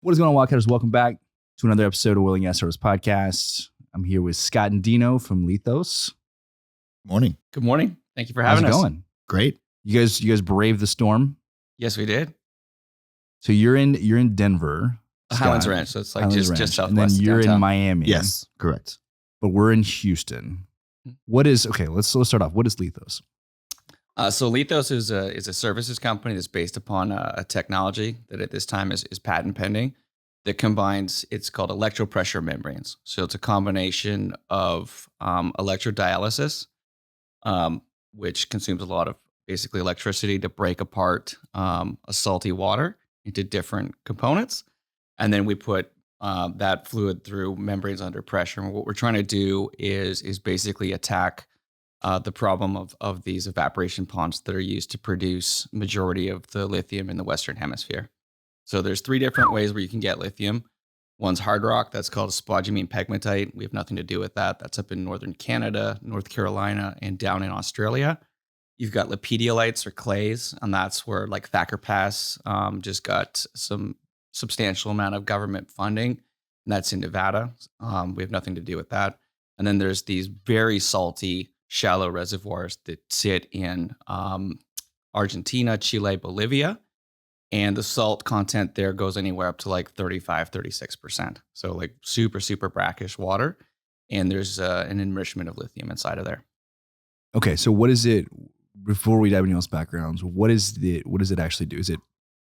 What is going on, Wildcatters? Welcome back to another episode of Oil and Gas Service Podcast. I'm here with Scott and Dino from LiTHOS. Morning. Good morning. Thank you for having us. How's it going? Great. You guys braved the storm. Yes, we did. So you're in Denver, Highlands Ranch. So it's like Highlands just Ranch. southwest. And then you're downtown. in Miami. Yes, correct. But we're in Houston. Let's start off. What is LiTHOS? So LiTHOS is a services company that's based upon a technology that at this time is patent pending that combines, it's called electro-pressure membranes. So it's a combination of electrodialysis, which consumes a lot of basically electricity to break apart a salty water into different components. And then we put that fluid through membranes under pressure. And what we're trying to do is basically attack the problem of these evaporation ponds that are used to produce majority of the lithium in the Western Hemisphere. So there's three different ways where you can get lithium. One's hard rock. That's called spodumene pegmatite. We have nothing to do with that. That's up in northern Canada, North Carolina, and down in Australia. You've got lepidolites or clays, and that's where like Thacker Pass just got some substantial amount of government funding, and that's in Nevada. We have nothing to do with that. And then there's these very salty, shallow reservoirs that sit in Argentina, Chile, Bolivia. And the salt content there goes anywhere up to like 35, 36%. So like super, super brackish water. And there's an enrichment of lithium inside of there. Okay, so what is it, before we dive into those backgrounds, what does it actually do? Is it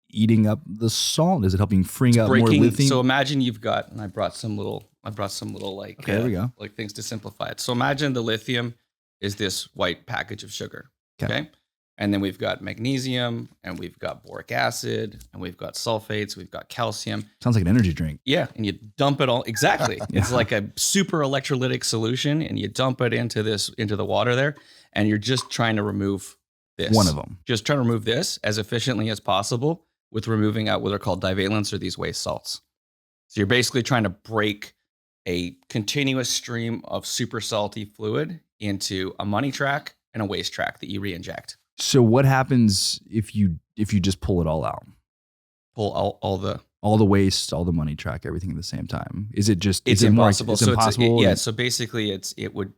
eating up the salt? Is it helping freeing up more lithium? So imagine you've got, and I brought some little like, okay, there we go. Like things to simplify it. So imagine the lithium is this white package of sugar. Okay. And then we've got magnesium, and we've got boric acid, and we've got sulfates, we've got calcium. Sounds like an energy drink. Yeah, and you dump it all. Exactly. Yeah. It's like a super electrolytic solution, and you dump it into the water there, and you're just trying to remove this. One of them. Just trying to remove this as efficiently as possible with removing out what are called divalents, or these waste salts. So you're basically trying to break a continuous stream of super salty fluid into a money track and a waste track that you re-inject. So what happens if you just pull it all out? Pull all the waste, all the money track, everything at the same time? Is it just it's impossible? It's impossible. So basically, it would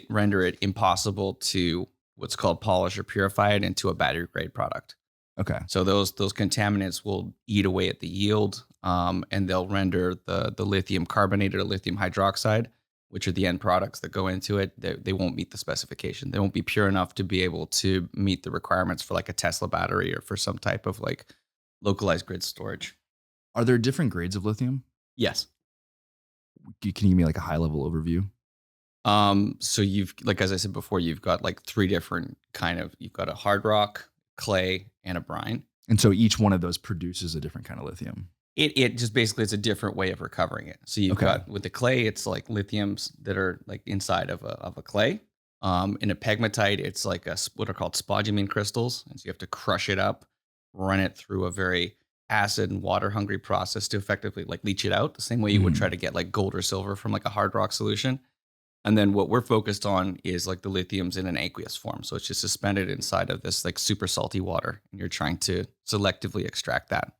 render it impossible to what's called polish or purify it into a battery grade product. Okay. So those contaminants will eat away at the yield, and they'll render the lithium carbonate or lithium hydroxide, which are the end products that go into it. They won't meet the specification. They won't be pure enough to be able to meet the requirements for like a Tesla battery or for some type of like localized grid storage. Are there different grades of lithium? Yes. Can you give me like a high level overview? So you've, like, as I said before, you've got like three different you've got a hard rock, clay, and a brine. And so each one of those produces a different kind of lithium. It just basically, it's a different way of recovering it. So you've got with the clay, it's like lithiums that are like inside of a clay. In a pegmatite, it's like what are called spodumene crystals. And so you have to crush it up, run it through a very acid and water hungry process to effectively like leach it out the same way you would try to get like gold or silver from like a hard rock solution. And then what we're focused on is like the lithium's in an aqueous form. So it's just suspended inside of this like super salty water, and you're trying to selectively extract that.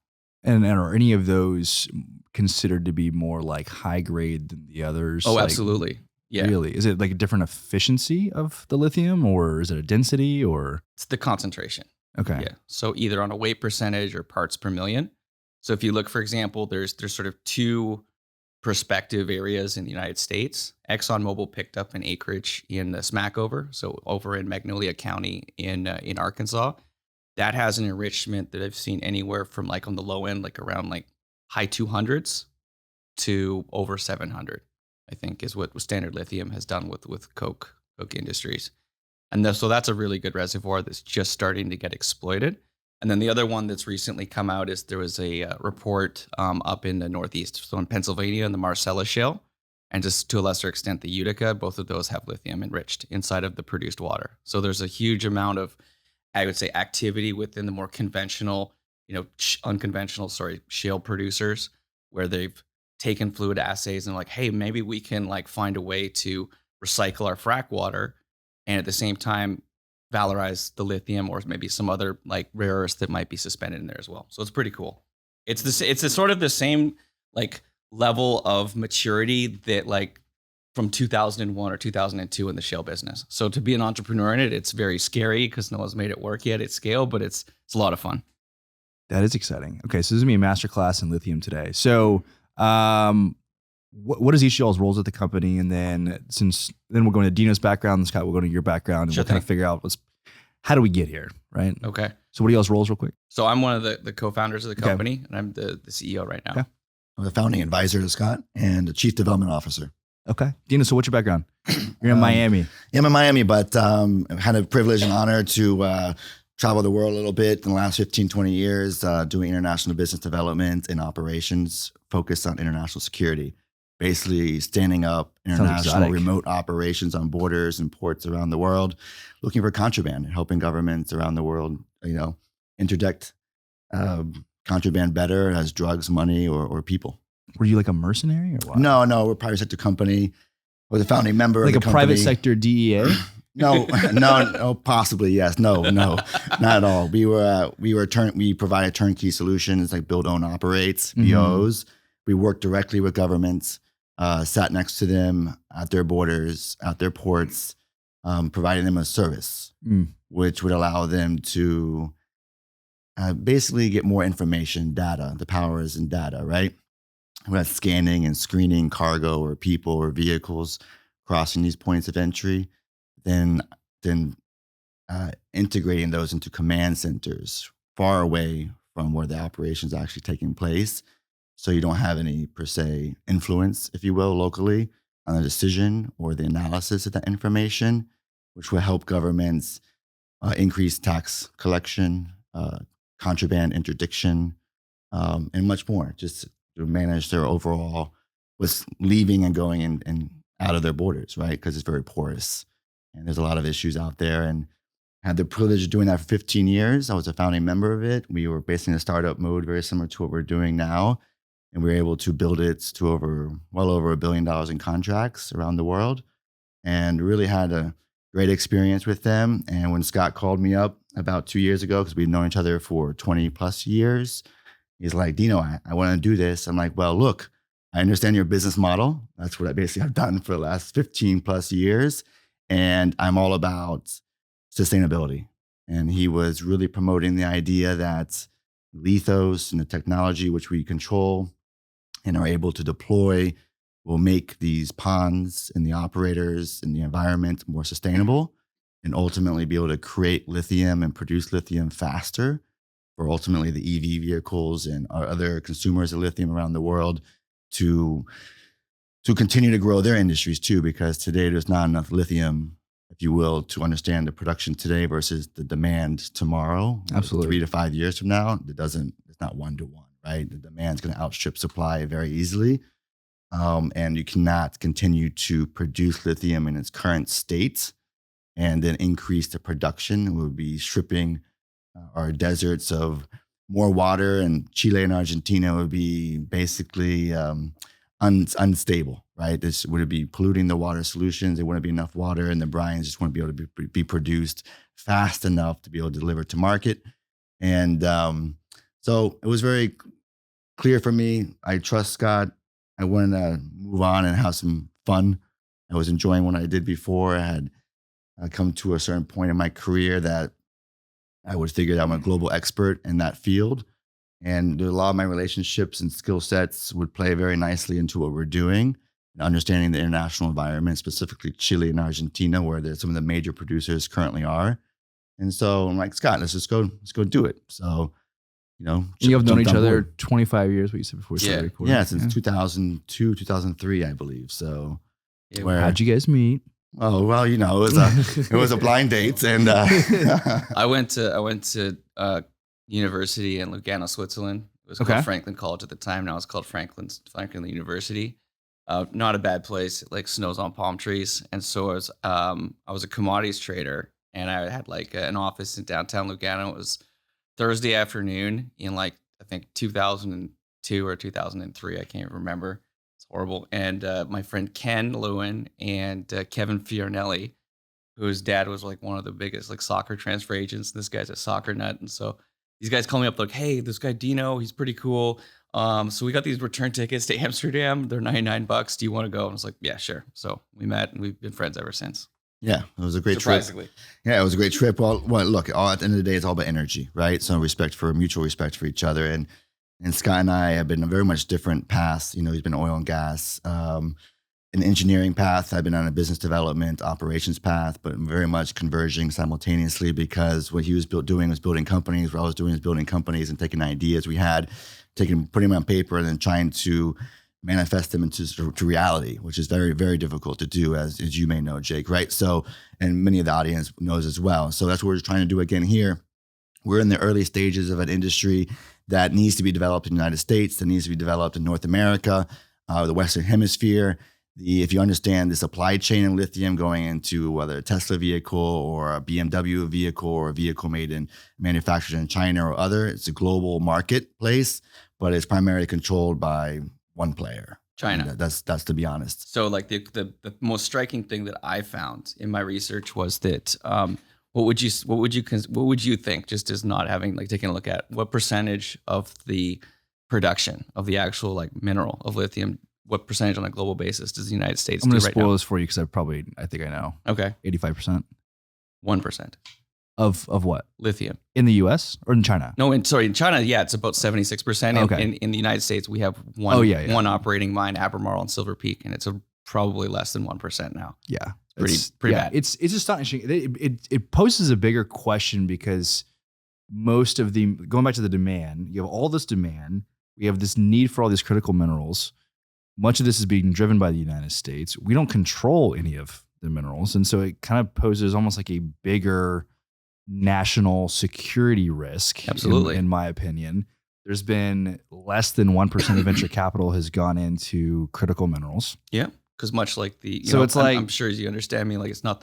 And are any of those considered to be more like high grade than the others? Oh, like, absolutely. Yeah. Really? Is it like a different efficiency of the lithium, or is it a density, or? It's the concentration. Okay. Yeah. So either on a weight percentage or parts per million. So if you look, for example, there's sort of two prospective areas in the United States. ExxonMobil picked up an acreage in the Smackover, so over in Magnolia County in Arkansas. That has an enrichment that I've seen anywhere from like on the low end, like around like high 200s to over 700, I think is what Standard Lithium has done with Koch Industries. And so that's a really good reservoir that's just starting to get exploited. And then the other one that's recently come out is there was a report up in the Northeast, so in Pennsylvania in the Marcellus Shale, and just to a lesser extent the Utica. Both of those have lithium enriched inside of the produced water. So there's a huge amount of, I would say, activity within the more conventional, shale producers, where they've taken fluid assays and like, hey, maybe we can like find a way to recycle our frack water, and at the same time valorize the lithium or maybe some other like rare earths that might be suspended in there as well. So it's pretty cool. It's it's a sort of the same like level of maturity that like from 2001 or 2002 in the shale business. So to be an entrepreneur in it, it's very scary because no one's made it work yet at scale, but it's a lot of fun. That is exciting. Okay, so this is gonna be a masterclass in lithium today. So, what is each of y'all's roles at the company? And then we'll go into Dino's background, and Scott, we'll go to your background, and Sure we'll kind of figure out how do we get here, right? Okay. So, what are y'all's roles, real quick? So I'm one of the co-founders of the company, and I'm the CEO right now. Okay. I'm the founding advisor to Scott and the chief development officer. Okay, Dino. So, what's your background? You're in Miami. Yeah, I'm in Miami, but I've had a privilege and honor to travel the world a little bit in the last 15, 20 years, doing international business development and operations focused on international security. Basically standing up international remote operations on borders and ports around the world, looking for contraband and helping governments around the world, interdict contraband better as drugs, money, or people. Were you like a mercenary or what? No, we're a private sector company. I was a founding member like of the a private sector DEA? No, possibly, yes. No, not at all. We provided turnkey solutions like build, own, operates, BOs. We worked directly with governments, sat next to them at their borders, at their ports, providing them a service, which would allow them to basically get more information, data. The power is in data, right? We're scanning and screening cargo or people or vehicles crossing these points of entry, then integrating those into command centers far away from where the operation is actually taking place. So you don't have any, per se, influence, if you will, locally on the decision or the analysis of that information, which will help governments increase tax collection, contraband interdiction, and much more, just to manage their overall what's leaving and going and out of their borders, right? Because it's very porous. And there's a lot of issues out there. And I had the privilege of doing that for 15 years. I was a founding member of it. We were basically in a startup mode, very similar to what we're doing now. And we were able to build it to well over $1 billion in contracts around the world, and really had a great experience with them. And when Scott called me up about 2 years ago, because we'd known each other for 20 plus years, he's like, Dino, I want to do this. I'm like, well, look, I understand your business model. That's what I basically have done for the last 15 plus years. And I'm all about sustainability. And he was really promoting the idea that LiTHOS and the technology which we control and are able to deploy will make these ponds and the operators and the environment more sustainable, and ultimately be able to create lithium and produce lithium faster for ultimately the EV vehicles and our other consumers of lithium around the world to continue to grow their industries too, because today there's not enough lithium, if you will, to understand the production today versus the demand tomorrow. Absolutely. 3 to 5 years from now, it's not 1 to 1, right? The demand's going to outstrip supply very easily. And you cannot continue to produce lithium in its current state and then increase the production. It would be stripping our deserts of more water, and Chile and Argentina would be basically unstable, right? This would be polluting the water solutions. There wouldn't be enough water, and the brines just wouldn't be able to be produced fast enough to be able to deliver to market. And so it was very clear for me. I trust Scott. I wanted to move on and have some fun. I was enjoying what I did before. I had come to a certain point in my career that I would figure that I'm a global expert in that field. And a lot of my relationships and skill sets would play very nicely into what we're doing, and understanding the international environment, specifically Chile and Argentina, where some of the major producers currently are. And so I'm like, Scott, let's go do it. So, you have known each other 25 years, what you said before we started recording. Yeah, since 2002, 2003, I believe. So how'd you guys meet? Oh, well, it was a blind date. And I went to university in Lugano, Switzerland. It was called Franklin College at the time. Now it's called Franklin University. Not a bad place. It snows on palm trees. And so I was a commodities trader, and I had an office in downtown Lugano. It was Thursday afternoon in I think 2002 or 2003. I can't remember. It's horrible. And my friend Ken Lewin and Kevin Fiornelli, whose dad was one of the biggest soccer transfer agents. This guy's a soccer nut. And so these guys call me up like, hey, this guy Dino, he's pretty cool. So we got these return tickets to Amsterdam. They're $99. Do you want to go? And I was like, yeah, sure. So we met and we've been friends ever since. Yeah, it was a great trip. Yeah, it was a great trip. Well, look, at the end of the day, it's all about energy, right? So mutual respect for each other. And Scott and I have been on very much different paths. You know, he's been oil and gas, an engineering path. I've been on a business development operations path, but very much converging simultaneously because what he was doing was building companies. What I was doing is building companies and taking ideas we had, putting them on paper and then trying to manifest them to reality, which is very, very difficult to do, as you may know, Jake, right? So, and many of the audience knows as well. So that's what we're trying to do again here. We're in the early stages of an industry that needs to be developed in the United States, that needs to be developed in North America, the Western Hemisphere. If you understand the supply chain in lithium going into whether a Tesla vehicle or a BMW vehicle or a vehicle manufactured in China or other, it's a global marketplace, but it's primarily controlled by one player, China. That's to be honest. So like the most striking thing that I found in my research was that what would you think, just as not having like taking a look at what percentage of the production of the actual like mineral of lithium, what percentage on a global basis does the United States do right now? I'm going to spoil this for you because I think I know. Okay. 85%. 1%. Of what? Lithium. In the US or in China? No, in China, yeah, it's about 76%. Okay. In the United States, we have one operating mine, Albemarle and Silver Peak, and it's probably less than 1% now. Yeah. It's pretty bad. It's astonishing. It poses a bigger question because most of going back to the demand, you have all this demand, we have this need for all these critical minerals. Much of this is being driven by the United States. We don't control any of the minerals. And so it kind of poses almost like a bigger national security risk. Absolutely. In my opinion, there's been less than 1% of venture capital has gone into critical minerals. Yeah. Because much like I'm sure as you understand me, like it's not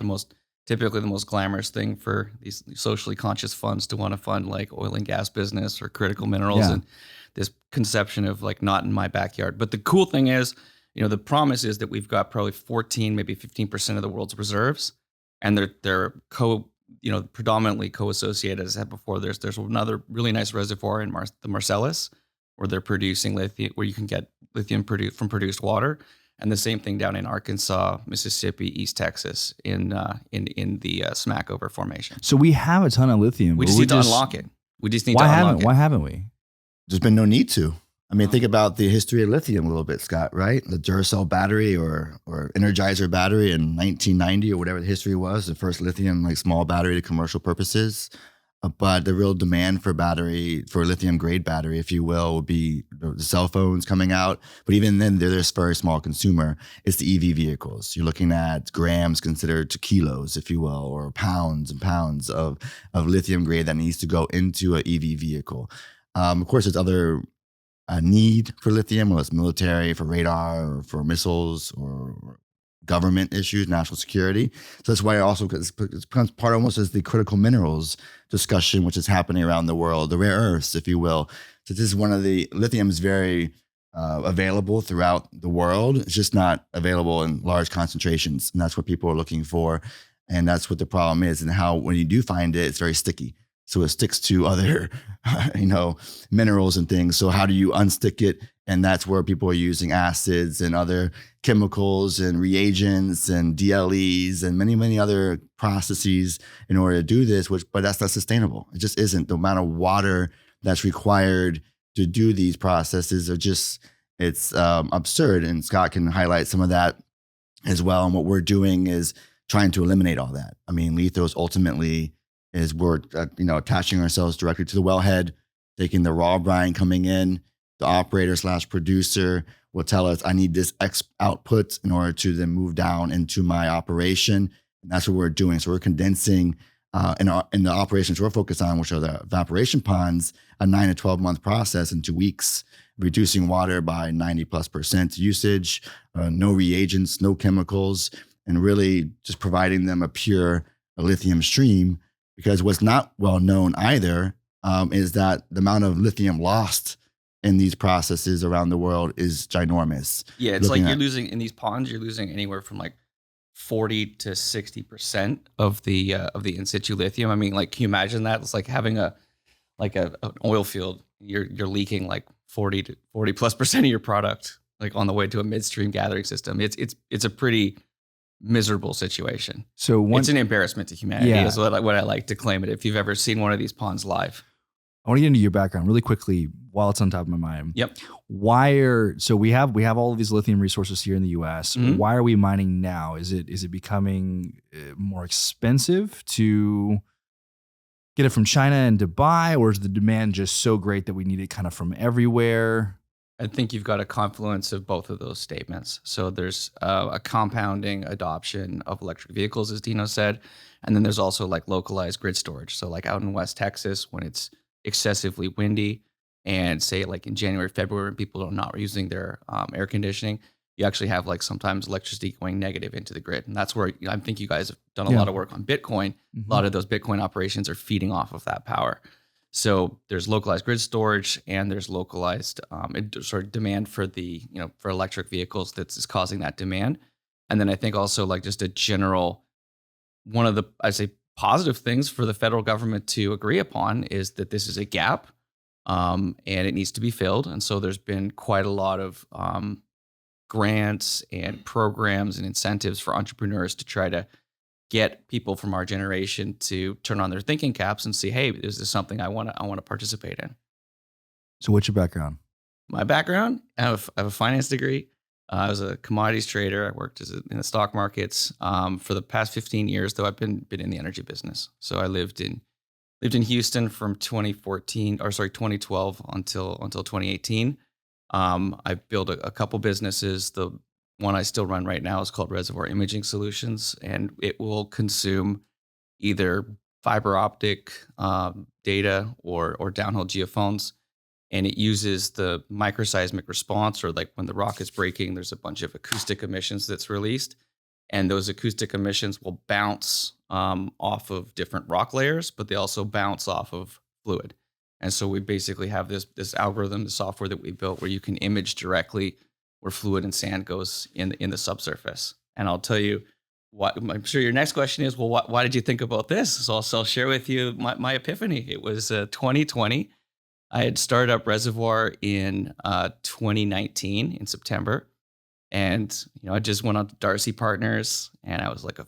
typically the most glamorous thing for these socially conscious funds to want to fund like oil and gas business or critical minerals and this conception of like not in my backyard. But the cool thing is, the promise is that we've got probably 14, maybe 15% of the world's reserves, and they're predominantly co-associated, as I said before. There's another really nice reservoir in the Marcellus where they're producing lithium, where you can get lithium from produced water. And the same thing down in Arkansas, Mississippi, East Texas, in the Smackover Formation. So we have a ton of lithium. We just need to unlock it. We just need to unlock it. Why haven't we? There's been no need to. I mean, think about the history of lithium a little bit, Scott, right? The Duracell battery or Energizer battery in 1990 or whatever the history was, the first lithium, like small battery to commercial purposes. But the real demand for lithium grade battery, if you will, would be the cell phones coming out. But even then, they're this very small consumer. It's the EV vehicles. You're looking at grams considered to kilos, if you will, or pounds and pounds of lithium grade that needs to go into an EV vehicle. Of course, there's other need for lithium, whether it's military, for radar, or for missiles, or government issues, national security. So that's why it becomes part almost as the critical minerals discussion, which is happening around the world, the rare earths, if you will. So this is lithium is very available throughout the world. It's just not available in large concentrations. And that's what people are looking for. And that's what the problem is. And how, when you do find it, it's very sticky. So it sticks to other, minerals and things. So how do you unstick it? And that's where people are using acids and other chemicals and reagents and DLEs and many, many other processes in order to do this, but that's not sustainable. It just isn't. The amount of water that's required to do these processes it's absurd. And Scott can highlight some of that as well. And what we're doing is trying to eliminate all that. I mean, LiTHOS ultimately is we're attaching ourselves directly to the wellhead, taking the raw brine coming in. The operator / producer will tell us, I need this X output in order to then move down into my operation. And that's what we're doing. So we're condensing in the operations we're focused on, which are the evaporation ponds, a 9 to 12 month process in 2 weeks, reducing water by 90+% usage, no reagents, no chemicals, and really just providing them a pure lithium stream. Because what's not well known either is that the amount of lithium lost in these processes around the world is ginormous. Yeah, it's you're losing in these ponds. You're losing anywhere from like 40 to 60% of the in situ lithium. I mean, like, can you imagine that? It's like having a like an oil field, you're leaking like 40% of your product, like on the way to a midstream gathering system. It's a pretty miserable situation. So It's an embarrassment to humanity, Yeah. is what I like to claim it. If you've ever seen one of these ponds live. I want to get into your background really quickly while it's on top of my mind. Yep. So we have all of these lithium resources here in the US. Mhm. Why are we mining now? Is it becoming more expensive to get it from China and Dubai, or is the demand just so great that we need it kind of from everywhere? I think you've got a confluence of both of those statements. So there's a compounding adoption of electric vehicles, as Dino said. And then there's also like localized grid storage. So like out in West Texas, when it's excessively windy and say like in January, February, when people are not using their air conditioning, you actually have like sometimes electricity going negative into the grid. And that's where I think you guys have done a lot of work on Bitcoin. Mhm. A lot of those Bitcoin operations are feeding off of that power. So there's localized grid storage and there's localized sort of demand for for electric vehicles that's causing that demand. And then I think also like just a general, one of the, I'd say, positive things for the federal government to agree upon is that this is a gap and it needs to be filled. And so there's been quite a lot of grants and programs and incentives for entrepreneurs to try to get people from our generation to turn on their thinking caps and see, hey, is this something I want to participate in? So what's your background? My background, I have a finance degree. I was a commodities trader. I worked in the stock markets for the past 15 years, though I've been in the energy business. So I lived in Houston from 2012 until 2018. I built a couple businesses. The one I still run right now is called Reservoir Imaging Solutions, and it will consume either fiber optic data or downhole geophones. And it uses the microseismic response, or like when the rock is breaking, there's a bunch of acoustic emissions that's released. And those acoustic emissions will bounce off of different rock layers, but they also bounce off of fluid. And so we basically have this algorithm, the software that we built, where you can image directly where fluid and sand goes in the subsurface. And I'll tell you what, I'm sure your next question is, well, why did you think about this? So I'll share with you my epiphany. It was 2020. I had started up Reservoir in 2019 in September. And I just went on to Darcy Partners, and I was like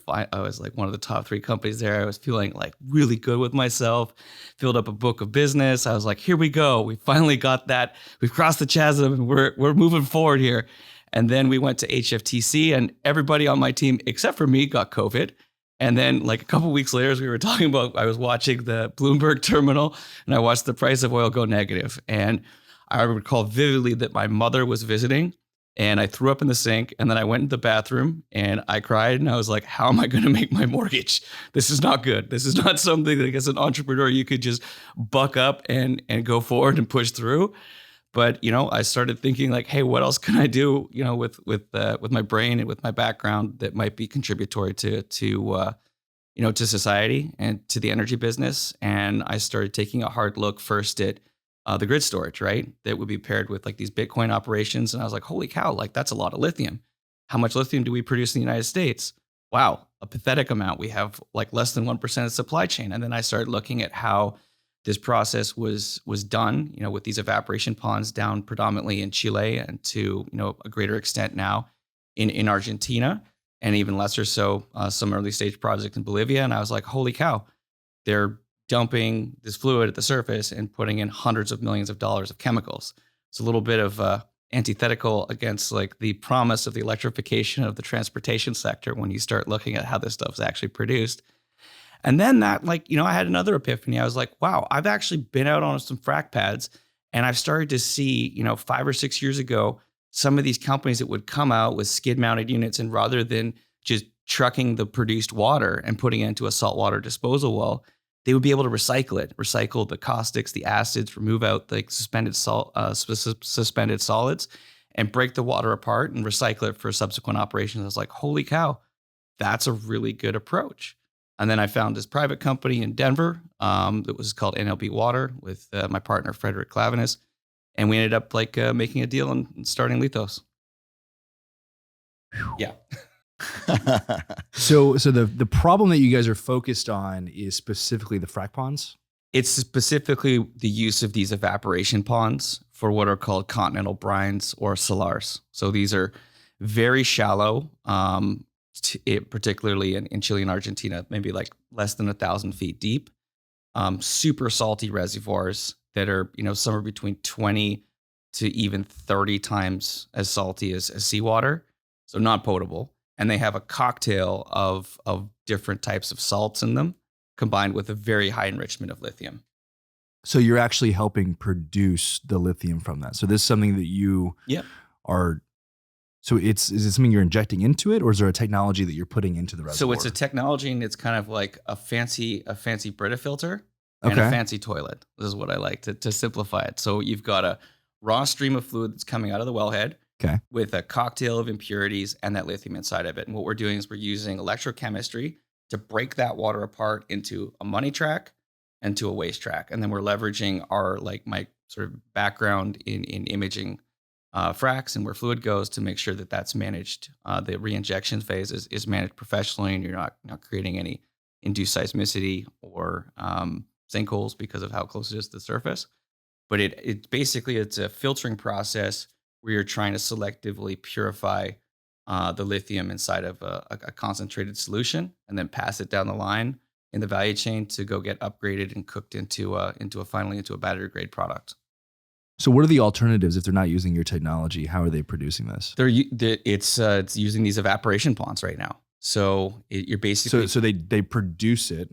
one of the top 3 companies there. I was feeling like really good with myself. Filled up a book of business. I was like, here we go. We finally got that. We've crossed the chasm, and we're moving forward here. And then we went to HFTC, and everybody on my team except for me got COVID. And then like a couple weeks later, as we were talking about, I was watching the Bloomberg terminal, and I watched the price of oil go negative. And I recall vividly that my mother was visiting. And I threw up in the sink, and then I went into the bathroom and I cried, and I was like, how am I going to make my mortgage? This is not good. This is not something that as an entrepreneur, you could just buck up and go forward and push through. But, I started thinking like, hey, what else can I do, with my brain and with my background that might be contributory to society and to the energy business. And I started taking a hard look first at the grid storage, right? That would be paired with like these Bitcoin operations. And I was like, holy cow, like that's a lot of lithium. How much lithium do we produce in the United States? Wow, a pathetic amount. We have like less than 1% of supply chain. And then I started looking at how this process was done, with these evaporation ponds down predominantly in Chile and to, a greater extent now in Argentina, and even lesser so some early stage projects in Bolivia. And I was like, holy cow, they're dumping this fluid at the surface and putting in hundreds of millions of dollars of chemicals. It's a little bit of antithetical against like the promise of the electrification of the transportation sector when you start looking at how this stuff is actually produced. And then that, I had another epiphany. I was like, wow, I've actually been out on some frac pads, and I've started to see, 5 or 6 years ago, some of these companies that would come out with skid mounted units, and rather than just trucking the produced water and putting it into a saltwater disposal well, they would be able to recycle the caustics, the acids, remove out the suspended solids, and break the water apart and recycle it for subsequent operations. I was like, holy cow, that's a really good approach. And then I found this private company in Denver that was called NLB Water with my partner, Frederick Clavinus. And we ended up making a deal and starting LiTHOS. Yeah. So the problem that you guys are focused on is specifically the frac ponds? It's specifically the use of these evaporation ponds for what are called continental brines or salars. So these are very shallow, particularly in Chile and Argentina, maybe like less than 1,000 feet deep. Super salty reservoirs that are, somewhere between 20 to even 30 times as salty as seawater. So not potable. And they have a cocktail of different types of salts in them, combined with a very high enrichment of lithium. So you're actually helping produce the lithium from that. So this is something that you are. So is it something you're injecting into it, or is there a technology that you're putting into the reservoir? So it's a technology, and it's kind of like a fancy Brita filter and a fancy toilet. This is what I like to simplify it. So you've got a raw stream of fluid that's coming out of the wellhead with a cocktail of impurities and that lithium inside of it. And what we're doing is we're using electrochemistry to break that water apart into a money track and to a waste track. And then we're leveraging my sort of background in imaging fracs and where fluid goes to make sure that that's managed. The reinjection phase is managed professionally, and you're not creating any induced seismicity or sinkholes because of how close it is to the surface. But it basically, it's a filtering process where you're trying to selectively purify the lithium inside of a concentrated solution, and then pass it down the line in the value chain to go get upgraded and cooked into a battery grade product. So what are the alternatives if they're not using your technology? How are they producing this? It's using these evaporation ponds right now. So you're basically so they produce it,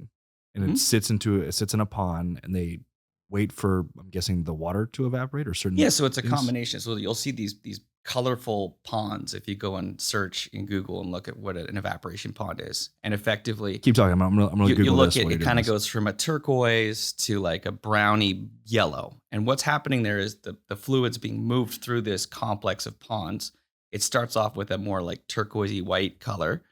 and it sits in a pond, and they wait for, I'm guessing, the water to evaporate or certain. Yeah, so it's a things? combination. So you'll see these colorful ponds if you go and search in Google and look at what an evaporation pond is. And effectively, keep talking. I'm gonna Google you look this. At it kind of goes from a turquoise to like a browny yellow. And what's happening there is the fluid's being moved through this complex of ponds. It starts off with a more like turquoisey white color,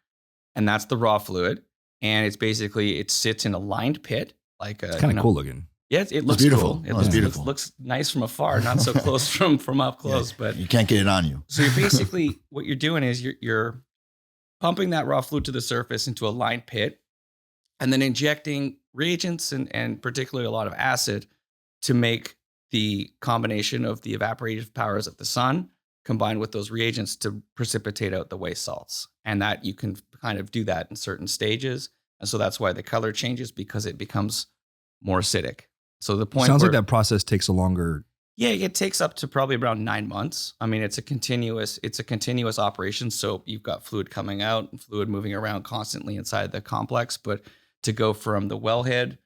and that's the raw fluid. And it's basically, it sits in a lined pit. It's kind of cool looking. Yeah, it looks beautiful. Cool. It looks nice from afar, not so close from up close. But you can't get it on you. So you're basically, what you're doing is you're pumping that raw fluid to the surface into a lined pit, and then injecting reagents and particularly a lot of acid to make the combination of the evaporative powers of the sun combined with those reagents to precipitate out the waste salts. And that you can kind of do that in certain stages. And so that's why the color changes, because it becomes more acidic. So the point sounds like that process takes a longer. Yeah, it takes up to probably around 9 months. I mean, it's a continuous operation. So you've got fluid coming out and fluid moving around constantly inside the complex. But to go from the wellhead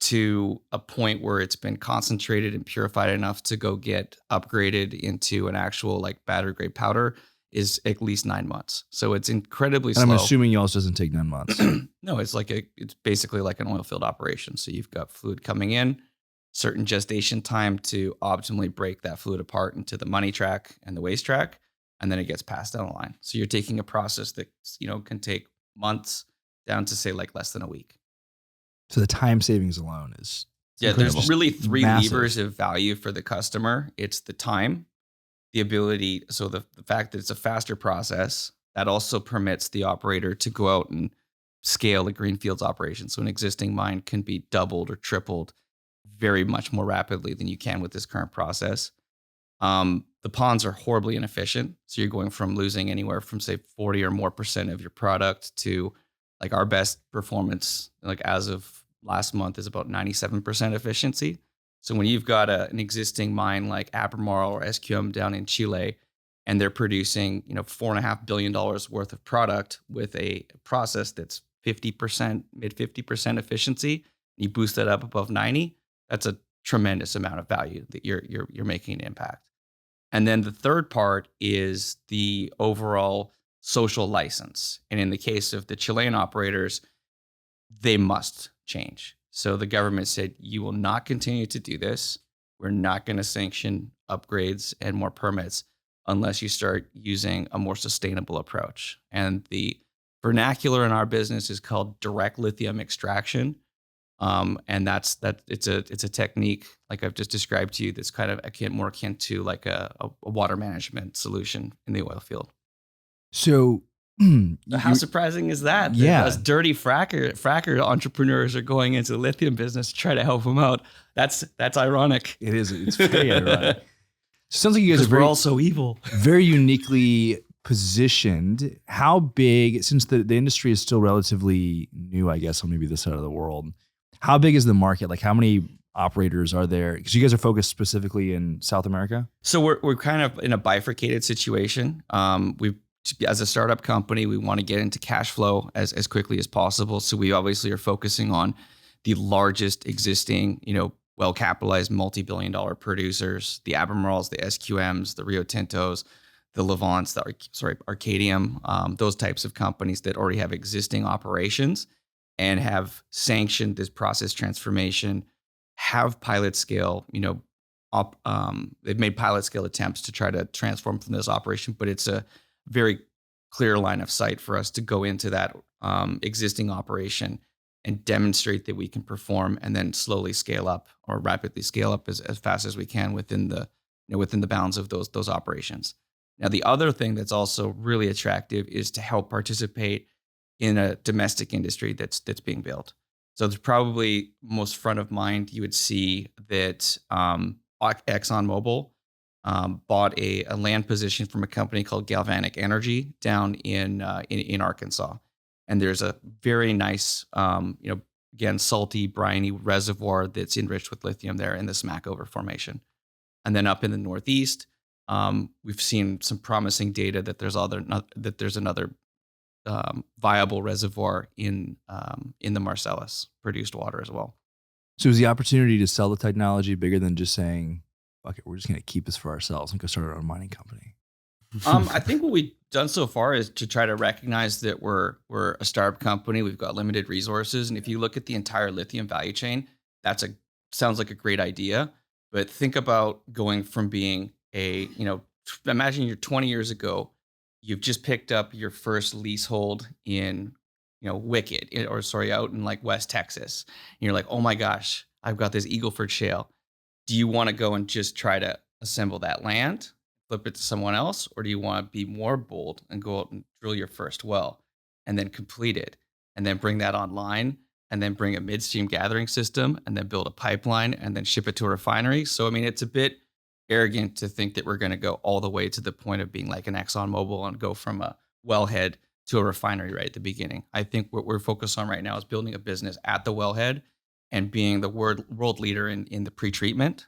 to a point where it's been concentrated and purified enough to go get upgraded into an actual like battery grade powder is at least 9 months. So it's incredibly slow. And I'm assuming yours doesn't take 9 months. No, it's basically like an oil field operation. So you've got fluid coming in, certain gestation time to optimally break that fluid apart into the money track and the waste track, and then it gets passed down the line. So you're taking a process that can take months down to say like less than a week. So the time savings alone is incredible. There's really three massive levers of value for the customer. It's the time, the ability. So the fact that it's a faster process that also permits the operator to go out and scale a greenfields operation. So an existing mine can be doubled or tripled very much more rapidly than you can with this current process. The ponds are horribly inefficient. So you're going from losing anywhere from say 40 or more % of your product to like our best performance, like as of last month, is about 97% efficiency. So when you've got an existing mine like Albemarle or SQM down in Chile, and they're producing, $4.5 billion worth of product with a process that's 50%, mid 50% efficiency, you boost that up above 90, that's a tremendous amount of value that you're making an impact. And then the third part is the overall social license. And in the case of the Chilean operators, they must change. So the government said, you will not continue to do this. We're not going to sanction upgrades and more permits unless you start using a more sustainable approach. And the vernacular in our business is called direct lithium extraction. And it's a technique like I've just described to you that's kind of more akin to like a water management solution in the oil field. So How surprising is that? Yeah. Us dirty fracker entrepreneurs are going into the lithium business to try to help them out. That's ironic. It is. It's very ironic. Sounds like you guys are We're very, all so evil. very uniquely positioned. How big, since the industry is still relatively new, I guess, on maybe this side of the world, how big is the market? Like how many operators are there? Because you guys are focused specifically in South America. So we're kind of in a bifurcated situation. We've as a startup company, we want to get into cash flow as quickly as possible. So we obviously are focusing on the largest existing, well-capitalized multi-billion-dollar producers, the Albemarles, the SQMs, the Rio Tintos, the Levants, Arcadium, those types of companies that already have existing operations and have sanctioned this process transformation, have pilot scale, they've made pilot scale attempts to try to transform from this operation, but it's a very clear line of sight for us to go into that existing operation and demonstrate that we can perform and then slowly scale up or rapidly scale up as fast as we can within the bounds of those operations. Now, the other thing that's also really attractive is to help participate in a domestic industry that's being built. So it's probably most front of mind. You would see that ExxonMobil bought a land position from a company called Galvanic Energy down in Arkansas. And there's a very nice, again, salty, briny reservoir that's enriched with lithium there in the Smackover Formation. And then up in the Northeast, we've seen some promising data that there's another viable reservoir in the Marcellus, produced water as well. So is the opportunity to sell the technology bigger than just saying, fuck it, we're just going to keep this for ourselves and go start our own mining company? I think what we've done so far is to try to recognize that we're a startup company. We've got limited resources. And if you look at the entire lithium value chain, sounds like a great idea. But think about going from being imagine you're 20 years ago, you've just picked up your first leasehold in, out in like West Texas. And you're like, oh my gosh, I've got this Eagleford shale. Do you want to go and just try to assemble that land, flip it to someone else? Or do you want to be more bold and go out and drill your first well and then complete it and then bring that online and then bring a midstream gathering system and then build a pipeline and then ship it to a refinery? So, I mean, it's a bit arrogant to think that we're going to go all the way to the point of being like an ExxonMobil and go from a wellhead to a refinery right at the beginning. I think what we're focused on right now is building a business at the wellhead and being the world leader in the pretreatment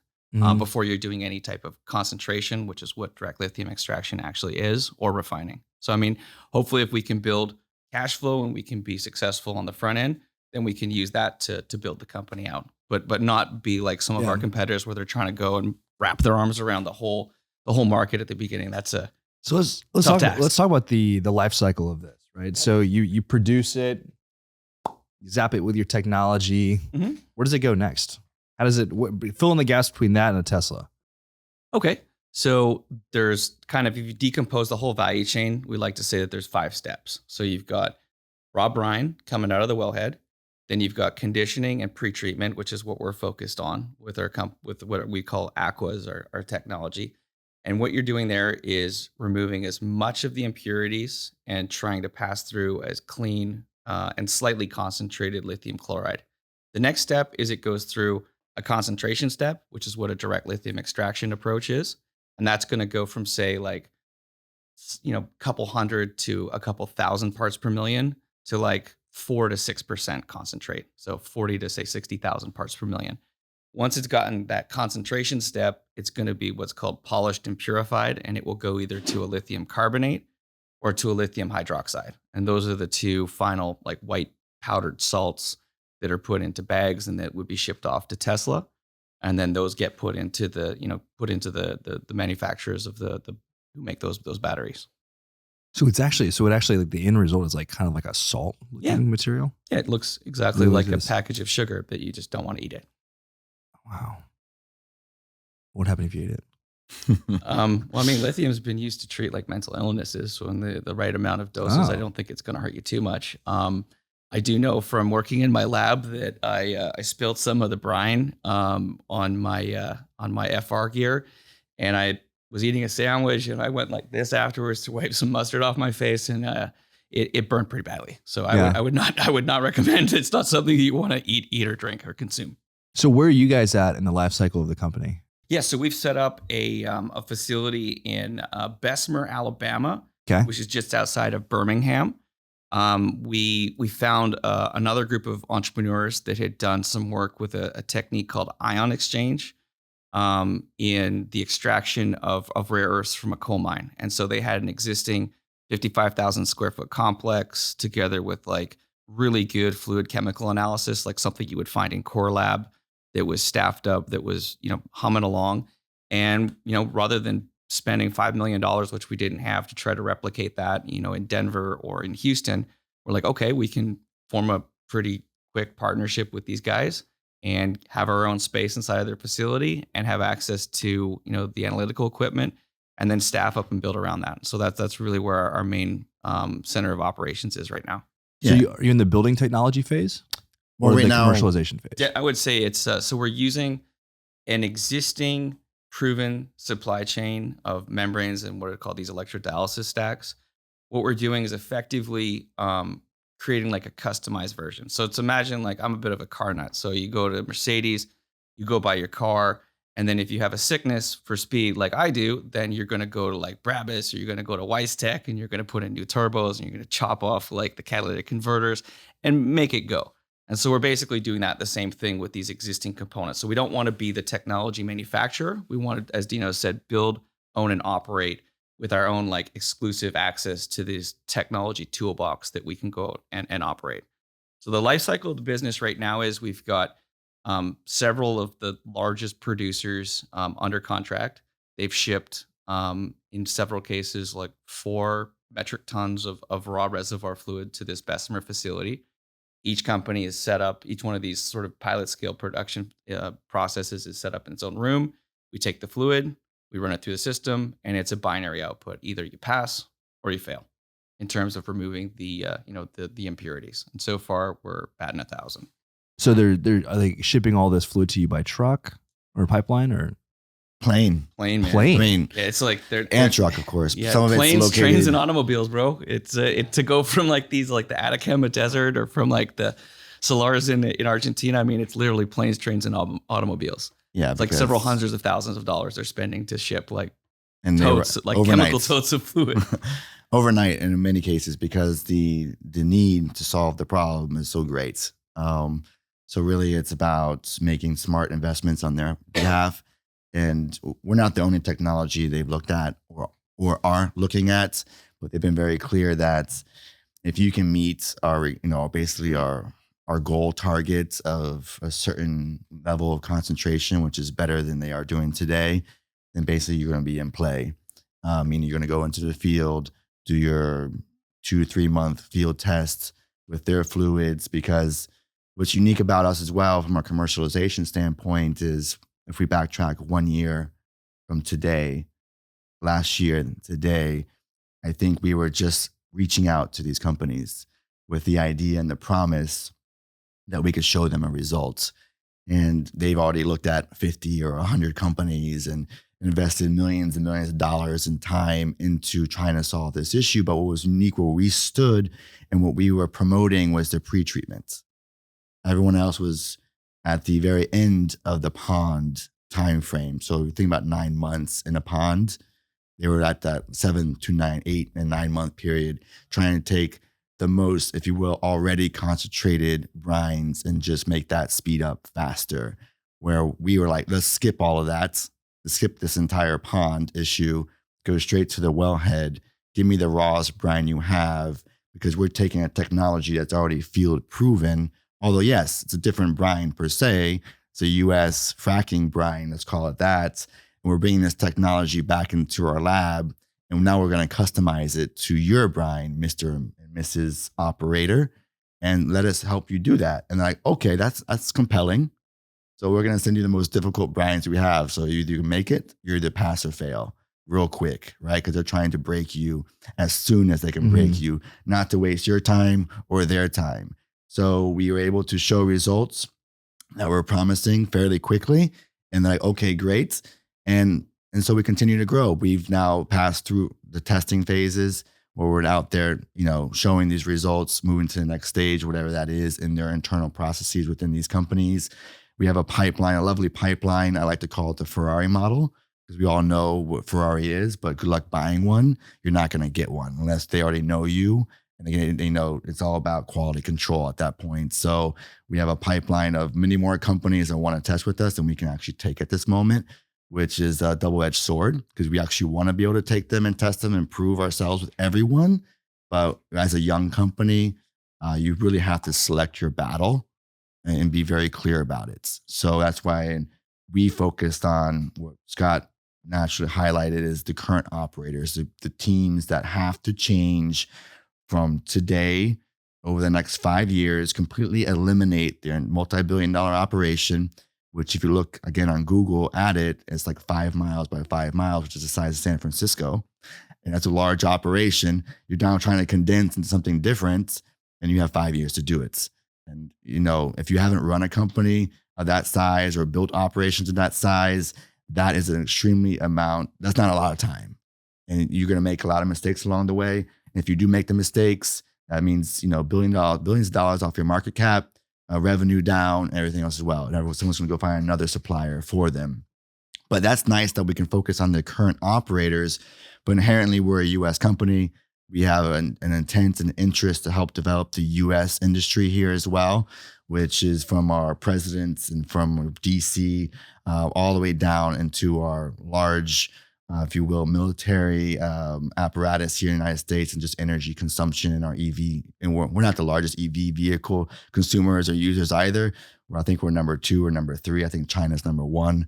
before you're doing any type of concentration, which is what direct lithium extraction actually is, or refining. So, I mean, hopefully if we can build cash flow and we can be successful on the front end, then we can use that to build the company out, but not be like some of our competitors where they're trying to go and wrap their arms around the whole market at the beginning. So let's talk about the life cycle of this, right? So you produce it, you zap it with your technology. Mm-hmm. Where does it go next? How does it fill in the gaps between that and a Tesla? Okay. So there's kind of, if you decompose the whole value chain, we like to say that there's 5 steps. So you've got raw brine coming out of the wellhead. Then you've got conditioning and pretreatment, which is what we're focused on with with what we call Aquas, our technology. And what you're doing there is removing as much of the impurities and trying to pass through as clean and slightly concentrated lithium chloride. The next step is it goes through a concentration step, which is what a direct lithium extraction approach is. And that's going to go from, say, like, a couple hundred to a couple thousand parts per million to like 4 to 6% concentrate. So 40 to say 60,000 parts per million. Once it's gotten that concentration step, it's going to be what's called polished and purified, and it will go either to a lithium carbonate or to a lithium hydroxide. And those are the two final like white powdered salts that are put into bags and that would be shipped off to Tesla. And then those get put into the manufacturers of the who make those batteries. So it actually like the end result is like kind of like a salt looking material. Yeah, it looks exactly like a package of sugar, but you just don't want to eat it. Wow. What happened if you ate it? Well, I mean, lithium's been used to treat like mental illnesses. So in the right amount of doses, I don't think it's going to hurt you too much. I do know from working in my lab that I spilled some of the brine on my FR gear, and I was eating a sandwich and I went like this afterwards to wipe some mustard off my face, and it burned pretty badly. So Yeah. I would not recommend. It's not something that you want to eat or drink or consume. So where are you guys at in the life cycle of the company? Yeah, so we've set up a facility in Bessemer, Alabama, Okay. which is just outside of Birmingham. We found another group of entrepreneurs that had done some work with a technique called ion exchange in the extraction of rare earths from a coal mine. And so they had an existing 55,000 square foot complex together with like really good fluid chemical analysis, like something you would find in core lab that was staffed up, that was, humming along. And, rather than spending $5 million, which we didn't have to try to replicate that, in Denver or in Houston, we're like, okay, we can form a pretty quick partnership with these guys and have our own space inside of their facility and have access to, the analytical equipment and then staff up and build around that. So that's really where our main center of operations is right now. So Yeah. are you in the building technology phase or Well, right the now- commercialization phase? Yeah, I would say it's so we're using an existing proven supply chain of membranes and what are called these electrodialysis stacks. What we're doing is effectively creating like a customized version. So it's imagine like I'm a bit of a car nut. So you go to Mercedes, you go buy your car, and then if you have a sickness for speed like I do, then you're going to go to like Brabus or you're going to go to Weiss Tech and you're going to put in new turbos and you're going to chop off like the catalytic converters and make it go. And so we're basically doing that the same thing with these existing components. So we don't want to be the technology manufacturer. We want to, as Dino said, build, own, and operate with our own like exclusive access to this technology toolbox that we can go and operate. So the life cycle of the business right now is we've got several of the largest producers under contract. They've shipped in several cases like 4 metric tons of raw reservoir fluid to this Bessemer facility. Each company is set up, each one of these sort of pilot scale production processes is set up in its own room. We take the fluid, we run it through the system, and it's a binary output. Either you pass or you fail in terms of removing the impurities. And so far, we're batting 1,000. So are they shipping all this fluid to you by truck or pipeline or Plane. Plane, man. plane? I mean, Yeah, it's like they're and truck, of course. Yeah, Some of it's planes, located. trains, and automobiles, bro. It's to go from like these, like the Atacama Desert, or from like the Salares in Argentina. I mean, it's literally planes, trains, and automobiles. Yeah, It's like because- several hundreds of thousands of dollars they're spending to ship like and they totes, were like overnight. chemical totes of fluid. Overnight, and in many cases, because the need to solve the problem is so great. So really, it's about making smart investments on their behalf. And we're not the only technology they've looked at or are looking at, but they've been very clear that if you can meet our, basically our goal targets of a certain level of concentration, which is better than they are doing today, then basically you're going to be in play. Meaning you're going to go into the field, do your 2-3 month field tests with their fluids, because what's unique about us as well from a commercialization standpoint is if we backtrack 1 year from today, last year, today, I think we were just reaching out to these companies with the idea and the promise that we could show them a result. And they've already looked at 50 or 100 companies and invested millions and millions of dollars in time into trying to solve this issue. But what was unique, where we stood and what we were promoting, was the pre-treatment. Everyone else was at the very end of the pond time frame. So you think about 9 months in a pond. They were at that 7 to 9, 8 and 9 month period, trying to take the most, if you will, already concentrated brines and just make that speed up faster. Where we were like, let's skip all of that. Let's skip this entire pond issue, go straight to the wellhead. Give me the rawest brine you have, because we're taking a technology that's already field proven. Although, yes, it's a different brine per se. It's a US fracking brine, let's call it that. And we're bringing this technology back into our lab. And now we're going to customize it to your brine, Mr. and Mrs. Operator, and let us help you do that. And like, okay, that's compelling. So we're going to send you the most difficult brines we have. So you either make it, you're either pass or fail real quick, right? Because they're trying to break you as soon as they can break you, not to waste your time or their time. So we were able to show results that were promising fairly quickly. And they're like, okay, great. And so we continue to grow. We've now passed through the testing phases. where we're out there, showing these results, moving to the next stage, whatever that is in their internal processes within these companies. We have a pipeline, a lovely pipeline. I like to call it the Ferrari model, because we all know what Ferrari is, but good luck buying one. You're not going to get one unless they already know you. And again, they know it's all about quality control at that point. So we have a pipeline of many more companies that want to test with us than we can actually take at this moment, which is a double-edged sword, because we actually want to be able to take them and test them and prove ourselves with everyone. But as a young company, you really have to select your battle and be very clear about it. So that's why we focused on what Scott naturally highlighted is the current operators, the teams that have to change from today over the next 5 years, completely eliminate their multi-billion-dollar operation, which if you look again on Google at it, it's like 5 miles by 5 miles, which is the size of San Francisco. And that's a large operation. You're now trying to condense into something different, and you have 5 years to do it. And, if you haven't run a company of that size or built operations of that size, that is an that's not a lot of time. And you're going to make a lot of mistakes along the way. And if you do make the mistakes, that means, billions of dollars off your market cap, revenue down, everything else as well. And someone's going to go find another supplier for them. But that's nice that we can focus on the current operators, but inherently we're a US company. We have an intent and interest to help develop the US industry here as well, which is from our presidents and from DC all the way down into our large, if you will, military apparatus here in the United States, and just energy consumption in our EV. And we're not the largest EV vehicle consumers or users either. I think we're number 2 or number 3. I think China's number 1.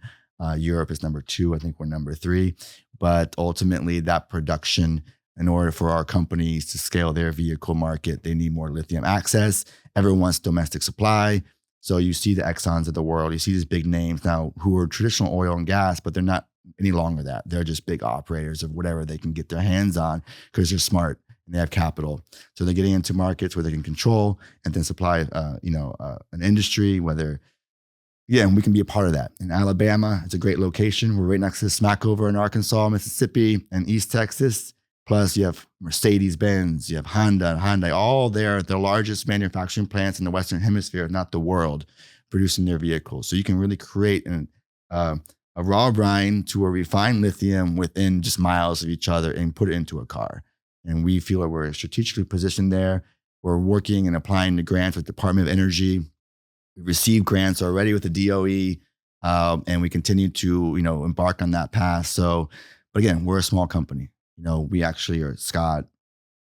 Europe is number 2. I think we're number 3. But ultimately, that production, in order for our companies to scale their vehicle market, they need more lithium access. Everyone wants domestic supply. So you see the Exxons of the world, you see these big names now who are traditional oil and gas, but they're not any longer that. They're just big operators of whatever they can get their hands on because they're smart and they have capital. So they're getting into markets where they can control and then supply, an industry, and we can be a part of that. In Alabama, it's a great location. We're right next to the Smackover in Arkansas, Mississippi, and East Texas. Plus, you have Mercedes-Benz, you have Honda, Hyundai, all the largest manufacturing plants in the Western Hemisphere, if not the world, producing their vehicles. So you can really create a raw brine to a refined lithium within just miles of each other and put it into a car. And we feel that we're strategically positioned there. We're working and applying to grants with the Department of Energy. We received grants already with the DOE, and we continue to, embark on that path. So, but again, we're a small company. We actually are Scott.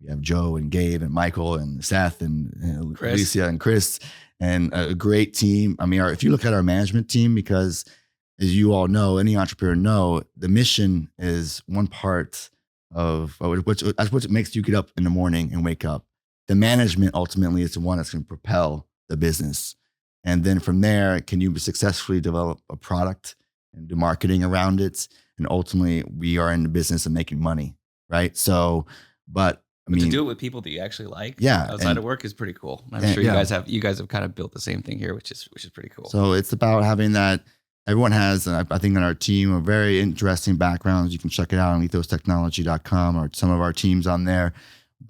We have Joe and Gabe and Michael and Seth and Alicia and Chris, and a great team. I mean, if you look at our management team, because as you all know, any entrepreneur know, the mission is one part of that's what makes you get up in the morning and wake up. The management ultimately is the one that's going to propel the business. And then from there, can you successfully develop a product and do marketing around it? And ultimately, we are in the business of making money. Right. So, but to do it with people that you actually like, outside of work is pretty cool. I'm sure you guys have kind of built the same thing here, which is pretty cool. So it's about having that. Everyone has, I think, on our team, a very interesting backgrounds. You can check it out on lithostechnology.com or some of our teams on there.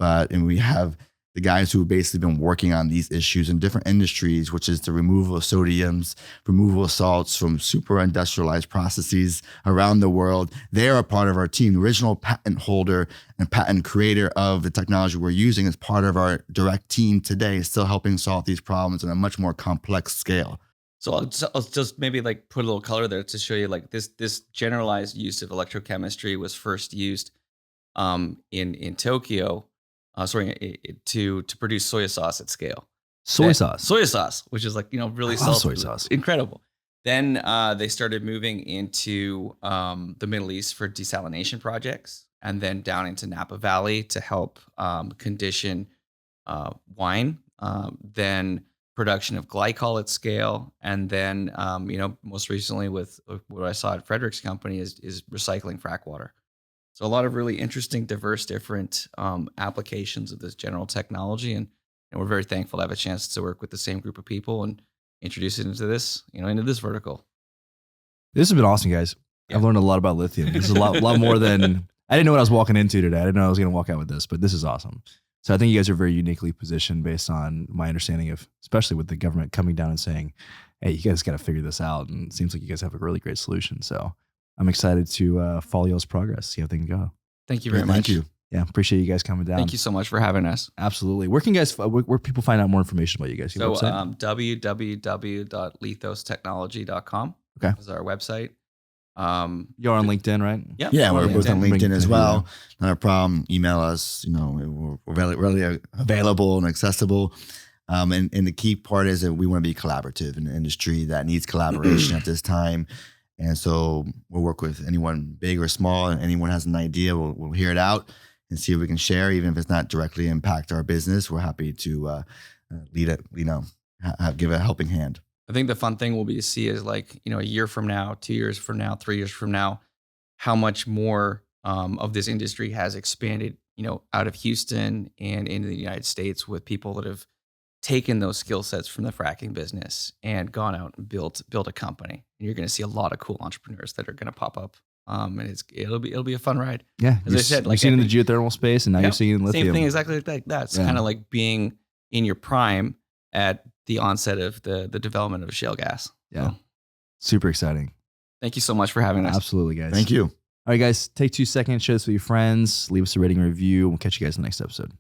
And we have the guys who have basically been working on these issues in different industries, which is the removal of sodiums, removal of salts from super industrialized processes around the world. They are a part of our team. The original patent holder and patent creator of the technology we're using is part of our direct team today, still helping solve these problems on a much more complex scale. So I'll just maybe put a little color there to show you this generalized use of electrochemistry was first used in Tokyo. To produce soy sauce at scale. Soy sauce, which is really salty, soy sauce, incredible. Then they started moving into the Middle East for desalination projects, and then down into Napa Valley to help condition wine. Then production of glycol at scale, and then most recently with what I saw at Frederick's company is recycling frack water. So a lot of really interesting, diverse, different applications of this general technology, and we're very thankful to have a chance to work with the same group of people and introduce it into this vertical. This has been awesome, guys. Yeah. I've learned a lot about lithium. This is a lot more than I didn't know what I was walking into today. I didn't know I was going to walk out with this, but this is awesome. So I think you guys are very uniquely positioned based on my understanding of, especially with the government coming down and saying, hey, you guys got to figure this out. And it seems like you guys have a really great solution. So I'm excited to follow y'all's progress, see how things go. Thank you very much. Thank you. Yeah, appreciate you guys coming down. Thank you so much for having us. Absolutely. Where can you guys, where people find out more information about you guys? Your So website? www.lithosTechnology.com Okay. is our website. You're on LinkedIn, right? Yeah. Yeah, on we're both on LinkedIn as well. Yeah. Not a problem. Email us. You know, we're really available and accessible. And the key part is that we want to be collaborative in an industry that needs collaboration at this time. And so we'll work with anyone big or small, and anyone has an idea, we'll hear it out and see if we can share, even if it's not directly impact our business. We're happy to lead it, you know, give a helping hand. I think the fun thing will be to see is like, you know, a year from now, 2 years from now, 3 years from now, how much more of this industry has expanded, you know, out of Houston and into the United States with people that have taken those skill sets from the fracking business and gone out and built a company. And you're going to see a lot of cool entrepreneurs that are going to pop up. And it'll be a fun ride. Yeah. As I said, you've like seen it in the geothermal space, and now you're seeing it in lithium. Same thing exactly like that. It's Yeah. kind of like being in your prime at the onset of the development of shale gas. Yeah. So, Super exciting. thank you so much for having us. Absolutely, guys. Thank you. All right, guys, take 2 seconds, share this with your friends, leave us a rating and review. We'll catch you guys in the next episode.